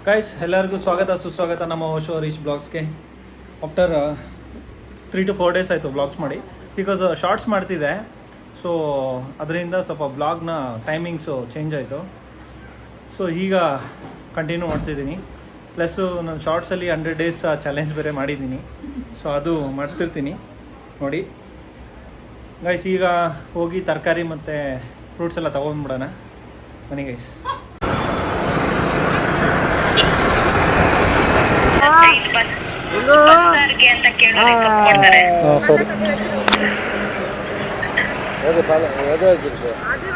Guys ಎಲ್ಲರಿಗೂ ಸ್ವಾಗತ ಸುಸ್ವಾಗತ ನಮ್ಮ ಓಶೋ ರೀಚ್ ಬ್ಲಾಗ್ಸ್ಗೆ. ಆಫ್ಟರ್ 3 to 4 ಡೇಸ್ ಆಯಿತು ಬ್ಲಾಗ್ಸ್ ಮಾಡಿ, ಬಿಕಾಸ್ ಶಾರ್ಟ್ಸ್ ಮಾಡ್ತಿದ್ದೆ. ಸೊ ಅದರಿಂದ ಸ್ವಲ್ಪ ಬ್ಲಾಗ್ನ ಟೈಮಿಂಗ್ಸು ಚೇಂಜ್ ಆಯಿತು. ಸೊ ಈಗ ಕಂಟಿನ್ಯೂ ಮಾಡ್ತಿದ್ದೀನಿ. ಪ್ಲಸ್ಸು ನಾನು ಶಾರ್ಟ್ಸಲ್ಲಿ 100 ಡೇಸ್ ಚಾಲೆಂಜ್ ಬೇರೆ ಮಾಡಿದ್ದೀನಿ. ಸೊ ಅದು ಮಾಡ್ತಿರ್ತೀನಿ ನೋಡಿ ಗೈಸ್. ಈಗ ಹೋಗಿ ತರಕಾರಿ ಮತ್ತು ಫ್ರೂಟ್ಸ್ ಎಲ್ಲ ತೊಗೊಂಡ್ಬಿಡೋಣ ಬನ್ನಿ ಗೈಸ್.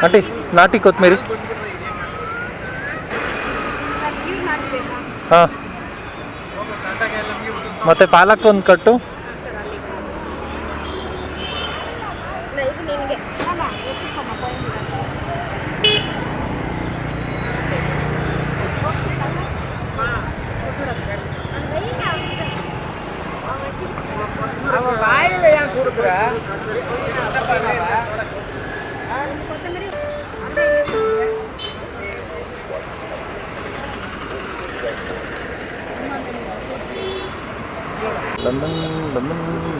ಆಂಟಿ ನಾಟಿ ಕೊತ್ತಂಬರಿ ಹಾಂ, ಮತ್ತು ಪಾಲಕ್ ಒಂದು ಕಟ್ಟು.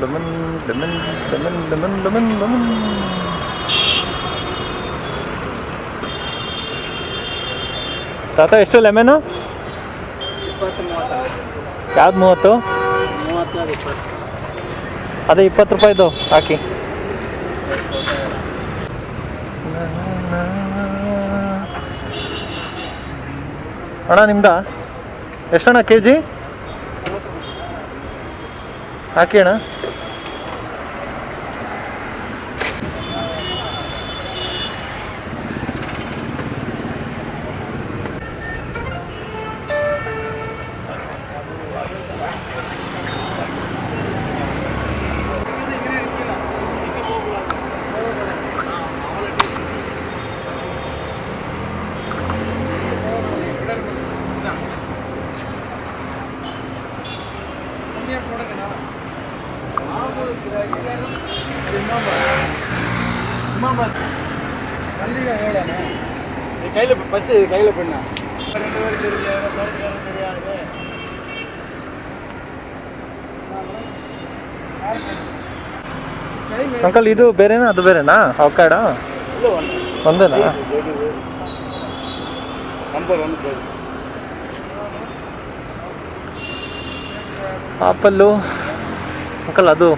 ಲೆಮನ್ ತಾತ ಎಷ್ಟು ಲೆಮನು? ಯಾವ್ದು 30? ಅದೇ 20 ರೂಪಾಯಿದು ಹಾಕಿ. ಅಣ್ಣ ನಿಮ್ದ ಎಷ್ಟಣ್ಣ ಕೆಜಿ ಹಾಕಿ ಅಣ್ಣ. ಅಂಕಲ್ ಇದು ಬೇರೆನಾ ಅದು ಬೇರೆನಾ? ಅವಕಾಡ ಒಂದೇನಾ? ಆಪಲ್ಲು ಅಂಕಲ್ ಅದು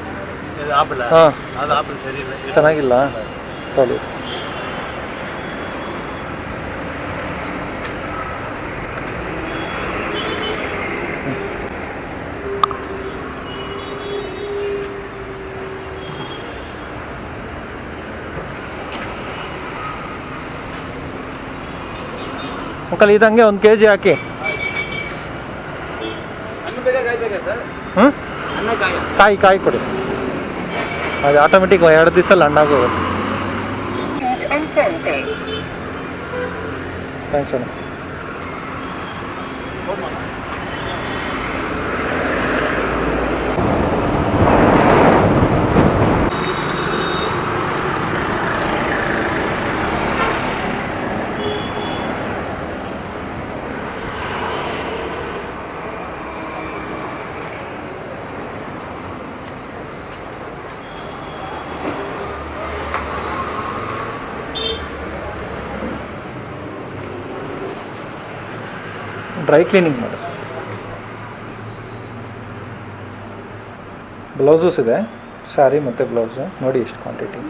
ಹಾಂ ಚೆನ್ನಾಗಿಲ್ಲ ಸರಿ. ಅಂಕಲ್ ಇದಂಗೆ 1 kg ಹಾಕಿ. ಹ್ಞೂ ಕಾಯಿ ಕೊಡಿ, ಅದು ಆಟೋಮೆಟಿಕ್ 2 ದಿವಸದಲ್ಲಿ ಹಣ್ಣಾಗೋಗುತ್ತೆ. ಥ್ಯಾಂಕ್ಸ್ ಅಣ್ಣ. ಡ್ರೈ ಕ್ಲೀನಿಂಗ್ ಮಾಡಿ. ಬ್ಲೌಸಸ್ ಇದೆ, ಸ್ಯಾರಿ ಮತ್ತು ಬ್ಲೌಸು ನೋಡಿ ಎಷ್ಟು ಕ್ವಾಂಟಿಟಿ.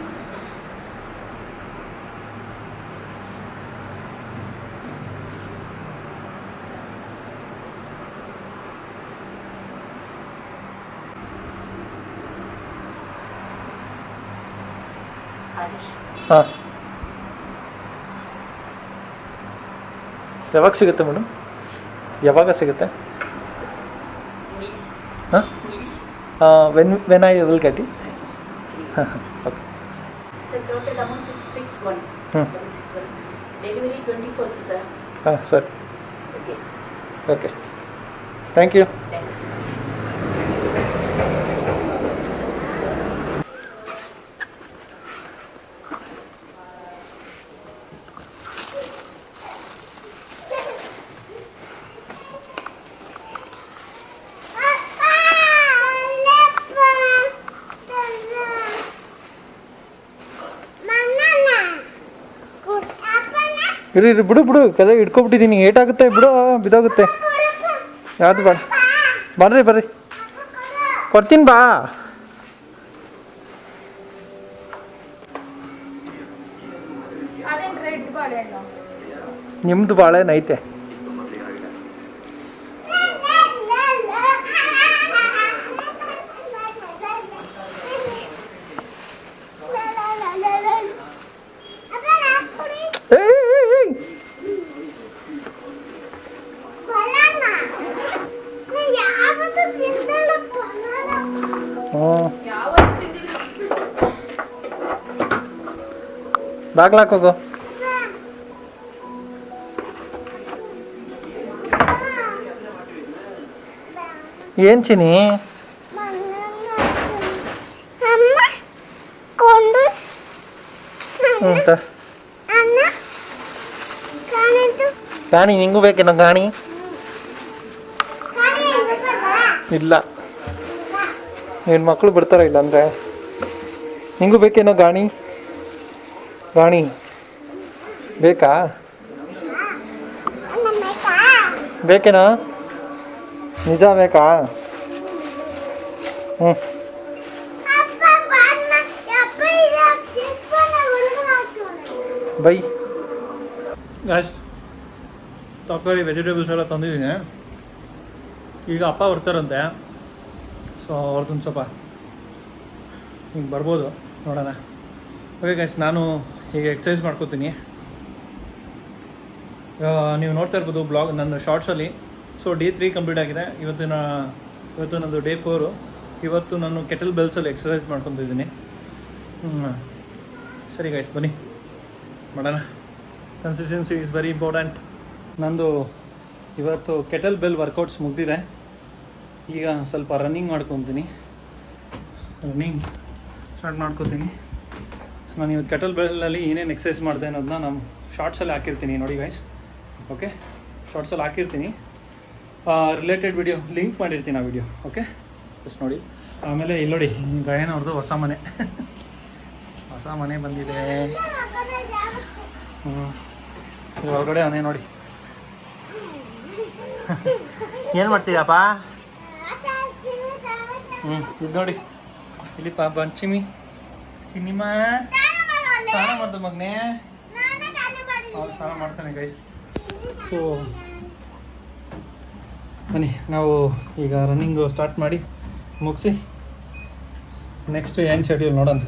ಹಾಂ, ಯಾವಾಗ ಸಿಗುತ್ತೆ ಮೇಡಮ್? ಯಾವಾಗ ಸಿಗುತ್ತೆ? ಹಾಂ, when I will get it. ಹಾಂ ಓಕೆ. ಹಾಂ ಸರ್, ಓಕೆ, ಥ್ಯಾಂಕ್ ಯು. ಇರಿ ಇರಿ ಬಿಡು ಬಿಡು ಕದ ಹಿಡ್ಕೊಬಿಟ್ಟಿದ್ದೀನಿ, ಏಟಾಗುತ್ತೆ ಬಿಡು, ಬಿದೋಗುತ್ತೆ. ಯಾವುದು ಬೇಡ, ಬರ್ರಿ ಬರ್ರಿ ಕೊಡ್ತೀನಿ ಬಾ. ನಿಮ್ದು ಬಾಳೆನೈತೆ. ಬಾಗ್ಲಾಕೋಗೋ. ಏನ್ ಚಿನಿ ಗಾಣಿ ನಿಂಗೂ ಬೇಕೇನೋ ಗಾಣಿ? ಇಲ್ಲ, ಹೆಣ್ಮಕ್ಳು ಬಿಡ್ತಾರ ಇಲ್ಲ ಅಂದ್ರೆ. ನಿಂಗೂ ಬೇಕೇನೋ ಗಾಣಿ? ಗಾಣಿ ಬೇಕಾ? ಬೇಕೇನೋ? ನಿಜ ಬೇಕಾ? ಹ್ಞೂ ಬೈ. ಗಾಯ್ಸ್, ತರಕಾರಿ ವೆಜಿಟೇಬಲ್ಸ್ ಎಲ್ಲ ತಂದಿದ್ದೀನಿ. ಈಗ ಅಪ್ಪ ಬರ್ತಾರಂತೆ, ಸೊ ಅವ್ರದ್ದೊಂದು ಸ್ವಲ್ಪ ಹಿಂಗೆ ಬರ್ಬೋದು, ನೋಡೋಣ. ಓಕೆ ಗೈಸ್, ನಾನು ಈಗ ಎಕ್ಸಸೈಸ್ ಮಾಡ್ಕೋತೀನಿ. ನೀವು ನೋಡ್ತಾ ಇರ್ಬೋದು ಬ್ಲಾಗ್ ನನ್ನ ಶಾರ್ಟ್ಸಲ್ಲಿ. ಸೊ ಡೇ 3 ಕಂಪ್ಲೀಟ್ ಆಗಿದೆ. ಇವತ್ತು ನಂದು ಡೇ 4. ಇವತ್ತು ನಾನು ಕೆಟಲ್ ಬೆಲ್ಸಲ್ಲಿ ಎಕ್ಸಸೈಸ್ ಮಾಡ್ಕೊತಿದ್ದೀನಿ. ಸರಿ ಗೈಸ್, ಬನ್ನಿ ಮಾಡೋಣ. Consistency is very important. ನಂದು ಇವತ್ತು ಕೆಟಲ್ ಬೆಲ್ ವರ್ಕೌಟ್ಸ್ ಮುಗಿದಿದೆ. ಈಗ ಸ್ವಲ್ಪ ರನ್ನಿಂಗ್ ಮಾಡ್ಕೊತೀನಿ. ರನ್ನಿಂಗ್ ಸ್ಟಾರ್ಟ್ ಮಾಡ್ಕೊತೀನಿ. ನಾನು ಇವತ್ತು ಕೆಟಲ್ ಬೆಲ್ಲಲ್ಲಿ ಏನೇನು ಎಕ್ಸಸೈಸ್ ಮಾಡಿದೆ ಅನ್ನೋದನ್ನ ನಾನು ಶಾರ್ಟ್ಸಲ್ಲಿ ಹಾಕಿರ್ತೀನಿ, ನೋಡಿ ಗೈಸ್. ಓಕೆ, ಶಾರ್ಟ್ಸಲ್ಲಿ ಹಾಕಿರ್ತೀನಿ. ರಿಲೇಟೆಡ್ ವಿಡಿಯೋ ಲಿಂಕ್ ಮಾಡಿರ್ತೀನಿ ಆ ವಿಡಿಯೋ. ಓಕೆ, ಜಸ್ಟ್ ನೋಡಿ. ಆಮೇಲೆ ಇಲ್ಲಿ ನೋಡಿ, ಗಾಯನ ಅವ್ರದ್ದು ಹೊಸ ಮನೆ ಬಂದಿದೆ. ಒಳಗಡೆ ಅವನೇ ನೋಡಿ. ಏನು ಮಾಡ್ತಿದ್ದಪ್ಪ? ಇದು ನೋಡಿ, ಇಲ್ಲಿ ಪಂಚಮಿ ಚಿನ್ನಿಮ್ಮ ಸ್ನಾನ ಮಾಡ್ದ ಮಗನೇ. ಅವ್ರು ಸ್ನಾನ ಮಾಡ್ತಾನೆ ಗೈಸ್. ಸೊ ಬನ್ನಿ, ನಾವು ಈಗ ರನ್ನಿಂಗು ಸ್ಟಾರ್ಟ್ ಮಾಡಿ ಮುಗಿಸಿ ನೆಕ್ಸ್ಟ್ ಏನು ಶೆಡ್ಯೂಲ್ ನೋಡೋಣ.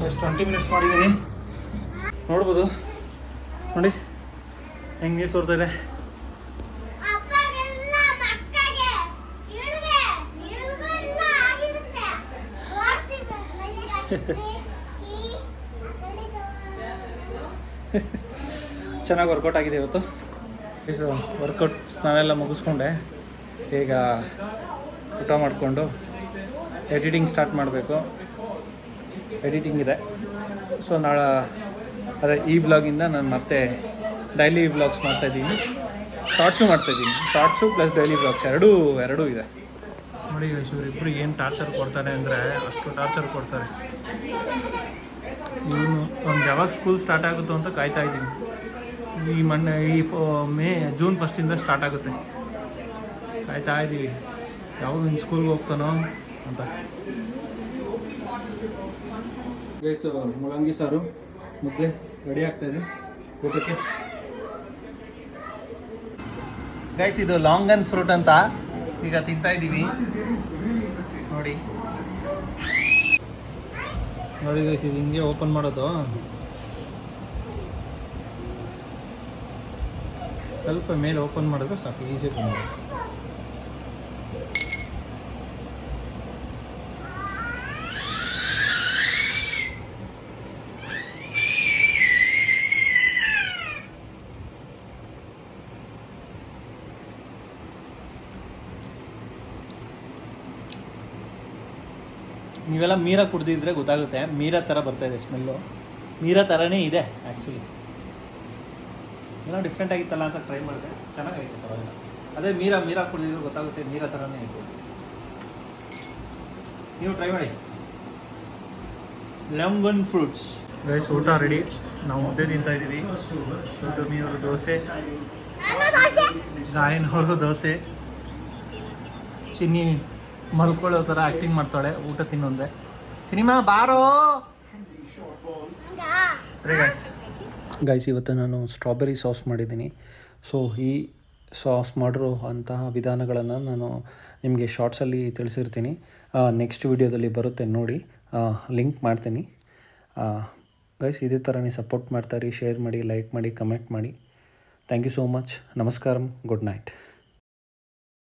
ಎಷ್ಟು 20 ಮಿನಿಟ್ಸ್ ಮಾಡಿದ್ದೀನಿ, ನೋಡ್ಬೋದು. ನೋಡಿ ಹೆಂಗೆ ನೀರು ಸೋರ್ತಾ ಇದೆ. ಚೆನ್ನಾಗಿ ವರ್ಕೌಟ್ ಆಗಿದೆ ಇವತ್ತು. ವರ್ಕೌಟ್ ಸ್ನಾನ ಎಲ್ಲ ಮುಗಿಸ್ಕೊಂಡೆ. ಈಗ ಊಟ ಮಾಡಿಕೊಂಡು ಎಡಿಟಿಂಗ್ ಸ್ಟಾರ್ಟ್ ಮಾಡಬೇಕು. ಎಡಿಟಿಂಗ್ ಇದೆ. ಸೊ ನಾಳೆ ಅದೇ ಈ ವ್ಲಾಗಿಂದ ನಾನು ಮತ್ತೆ ಡೈಲಿ ವ್ಲಾಗ್ಸ್ ಮಾಡ್ತಾಯಿದ್ದೀನಿ, ಶಾರ್ಟ್ಸು ಮಾಡ್ತಾಯಿದ್ದೀನಿ. ಶಾರ್ಟ್ಸು ಪ್ಲಸ್ ಡೈಲಿ ವ್ಲಾಗ್ಸ್ ಎರಡೂ ಇದೆ. ನೋಡಿ ಇವರಿಬ್ಬರು ಏನು ಟಾರ್ಚರ್ ಕೊಡ್ತಾರೆ ಅಂದರೆ ಅಷ್ಟು ಟಾರ್ಚರ್ ಕೊಡ್ತಾರೆ. ಇವನು ಒಂದು ಯಾವಾಗ ಸ್ಕೂಲ್ ಸ್ಟಾರ್ಟ್ ಆಗುತ್ತೋ ಅಂತ ಕಾಯ್ತಾ ಇದ್ದೀನಿ. ಈ ಜೂನ್ 1 ಸ್ಟಾರ್ಟ್ ಆಗುತ್ತೆ, ಕಾಯ್ತಾ ಇದ್ದೀವಿ ಯಾವಾಗ ಇನ್ನು ಸ್ಕೂಲ್ಗೆ ಹೋಗ್ತಾನೋ ಅಂತ. ಗೈಸ್, ಮುಳಂಗಿ ಸಾರು ಮುದ್ದೆ ರೆಡಿ ಆಗ್ತಾಯಿದೆ ಊಟಕ್ಕೆ. ಗೈಸ್, ಇದು ಲಾಂಗ್ ಆ್ಯಂಡ್ ಫ್ರೂಟ್ ಅಂತ ಈಗ ತಿಂತಾ ಇದ್ದೀವಿ. ನೋಡಿ ಗೈಸ್, ಇದು ಹಿಂಗೆ ಓಪನ್ ಮಾಡೋದು. ಸ್ವಲ್ಪ ಮೇಲೆ ಓಪನ್ ಮಾಡಿದ್ರೆ ಸಾಕು, ಈಸಿ ಓಪನ್ ಮಾಡೋದು. ನೀವೆಲ್ಲ ಮೀರಾ ಕುಡ್ದಿದ್ರೆ ಗೊತ್ತಾಗುತ್ತೆ, ಮೀರಾ ಥರ ಬರ್ತಾಯಿದೆ ಸ್ಮೆಲ್ಲು. ಮೀರಾ ಥರನೇ ಇದೆ ಆ್ಯಕ್ಚುಲಿ. ಏನೋ ಡಿಫ್ರೆಂಟ್ ಆಗಿತ್ತಲ್ಲ ಅಂತ ಟ್ರೈ ಮಾಡಿದೆ, ಚೆನ್ನಾಗೈತೆ, ಪರವಾಗಿಲ್ಲ. ಅದೇ ಮೀರಾ ಕುಡಿದಿದ್ರು ಗೊತ್ತಾಗುತ್ತೆ, ಮೀರಾ ಥರನೇ ಇದೆ. ನೀವು ಟ್ರೈ ಮಾಡಿ. ಲೆಮನ್ ಫ್ರೂಟ್ಸ್ ಗೈಸ್ ಊಟ ರೆಡಿ. ನಾವು ಮುದ್ದೆ ತಿಂತಾ ಇದ್ದೀವಿ. ದುರ್ಮಿಯವರು ದೋಸೆ, ಗಾಯನವರು ದೋಸೆ. ಚಿನ್ನಿ ಮಲ್ಕೊಳ್ಳೋ ಥರ ಆ್ಯಕ್ಟಿಂಗ್ ಮಾಡ್ತಾಳೆ ಊಟ ತಿನ್ನೊಂದೆ. ಸಿನಿಮಾ ಬಾರೋ ಗೈಸ್. ಇವತ್ತು ನಾನು ಸ್ಟ್ರಾಬೆರಿ ಸಾಸ್ ಮಾಡಿದ್ದೀನಿ. ಸೊ ಈ ಸಾಸ್ ಮಾಡಿರೋ ಅಂತಹ ವಿಧಾನಗಳನ್ನು ನಾನು ನಿಮಗೆ ಶಾರ್ಟ್ಸಲ್ಲಿ ತಿಳಿಸಿರ್ತೀನಿ. ನೆಕ್ಸ್ಟ್ ವಿಡಿಯೋದಲ್ಲಿ ಬರುತ್ತೆ ನೋಡಿ, ಲಿಂಕ್ ಮಾಡ್ತೀನಿ. ಗೈಸ್ ಇದೇ ಥರನೇ ಸಪೋರ್ಟ್ ಮಾಡ್ತಾಯಿರಿ, ಶೇರ್ ಮಾಡಿ, ಲೈಕ್ ಮಾಡಿ, ಕಮೆಂಟ್ ಮಾಡಿ. Thank you so much. ನಮಸ್ಕಾರಂ. Good night.